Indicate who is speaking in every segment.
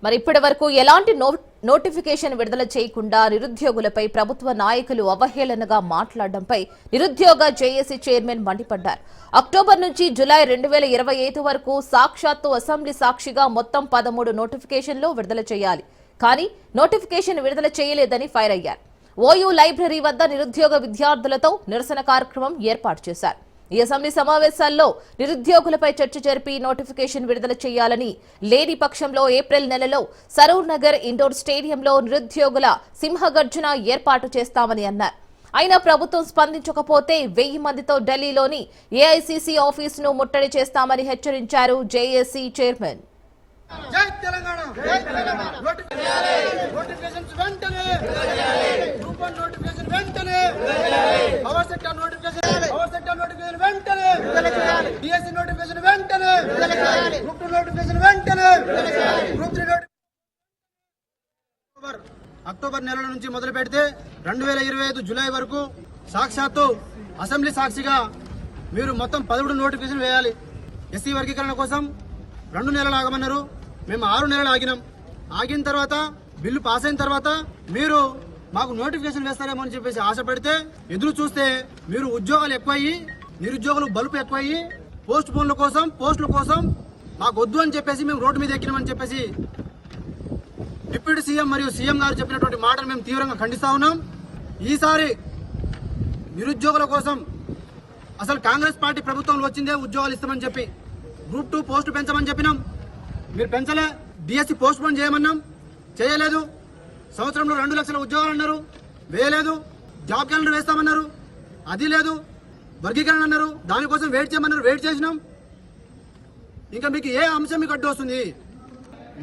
Speaker 1: మరి ఇప్పటి వరకు ఎలాంటి నోటిఫికేషన్ విడుదల చేయకుండా నిరుద్యోగులపై ప్రభుత్వ నాయకులు అవహేళనగా మాట్లాడడంపై నిరుద్యోగ జేఏసీ చైర్మన్ మండిపడ్డారు. అక్టోబర్ నుంచి జులై 2025 వరకు సాక్షాత్తు అసెంబ్లీ సాక్షిగా మొత్తం 13 నోటిఫికేషన్లు విడుదల చేయాలి. కానీ నోటిఫికేషన్ విడుదల చేయలేదని ఫైర్ అయ్యారు. ఓయూ లైబ్రరీ వద్ద నిరుద్యోగ విద్యార్థులతో నిరసన కార్యక్రమం ఏర్పాటు చేశారు. ఈ అసెంబ్లీ సమావేశాల్లో నిరుద్యోగులపై చర్చ జరిపి నోటిఫికేషన్ విడుదల చేయాలని, లేని పక్షంలో ఏప్రిల్ నెలలో సరూర్ నగర్ ఇండోర్ స్టేడియంలో నిరుద్యోగుల సింహగర్జన ఏర్పాటు చేస్తామని అన్నారు. అయినా ప్రభుత్వం స్పందించకపోతే 1000 మందితో ఢిల్లీలోని ఏఐసీసీ ఆఫీసును ముట్టడి చేస్తామని హెచ్చరించారు జేఏసీ చైర్మన్.
Speaker 2: జై తెలంగాణ జై తెలంగాణ నోటిఫికేషన్స్ వెంటనే గ్రూప్ 1 నోటిఫికేషన్ వెంటనే పవర్ సెక్టర్ నోటిఫికేషన్ వెంటనే డిఎస్సి నోటిఫికేషన్ వెంటనే గ్రూప్ 2 నోటిఫికేషన్ వెంటనే గ్రూప్ 3 అక్టోబర్ నెల నుంచి మొదలు పెడితే 2025 జూలై వరకు సాక్షాత్తు అసెంబ్లీ సాక్షిగా మీరు మొత్తం 13 నోటిఫికేషన్ వేయాలి. ఎస్సీ వర్గీకరణ కోసం 2 నెలలు ఆగమన్నారు. మేము 6 నెలలు ఆగినాం. ఆగిన తర్వాత బిల్లు పాస్ అయిన తర్వాత మీరు మాకు నోటిఫికేషన్ వేస్తారేమో అని చెప్పేసి ఆశపడితే ఎదురు చూస్తే మీరు ఉద్యోగాలు ఎక్కువయ్యి నిరుద్యోగులు బలుపు ఎక్కువయ్యి పోస్టుల కోసం మాకు వద్దు అని చెప్పేసి మేము రోడ్డు మీద ఎక్కినామని చెప్పేసి డిప్యూటీ సీఎం మరియు సీఎం గారు చెప్పినటువంటి మాటలు మేము తీవ్రంగా ఖండిస్తా ఉన్నాం. ఈసారి నిరుద్యోగుల కోసం అసలు కాంగ్రెస్ పార్టీ ప్రభుత్వంలో వచ్చిందే ఉద్యోగాలు ఇస్తామని చెప్పి గ్రూప్ 2 పోస్టు పెంచమని చెప్పినాం. మీరు పెంచలే. డిఎస్సి పోస్ట్ పోన్ చేయమన్నాం, చేయలేదు. సంవత్సరంలో 2 లక్షల ఉద్యోగాలు అన్నారు, వేయలేదు. జాబ్ క్యాలెండర్ వేస్తామన్నారు, అది లేదు. వర్గీకరణ అన్నారు, దానికోసం వెయిట్ చేయమన్నారు, వెయిట్ చేసినాం. ఇంకా మీకు ఏ అంశం మీకు అడ్డు వస్తుంది?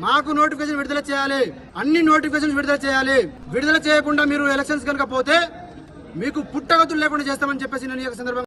Speaker 2: మాకు నోటిఫికేషన్ విడుదల చేయాలి, అన్ని నోటిఫికేషన్ విడుదల చేయాలి. విడుదల చేయకుండా మీరు ఎలక్షన్స్ కనుక పోతే మీకు పుట్టగతులు లేకుండా చేస్తామని చెప్పేసి నేను ఈ సందర్భంగా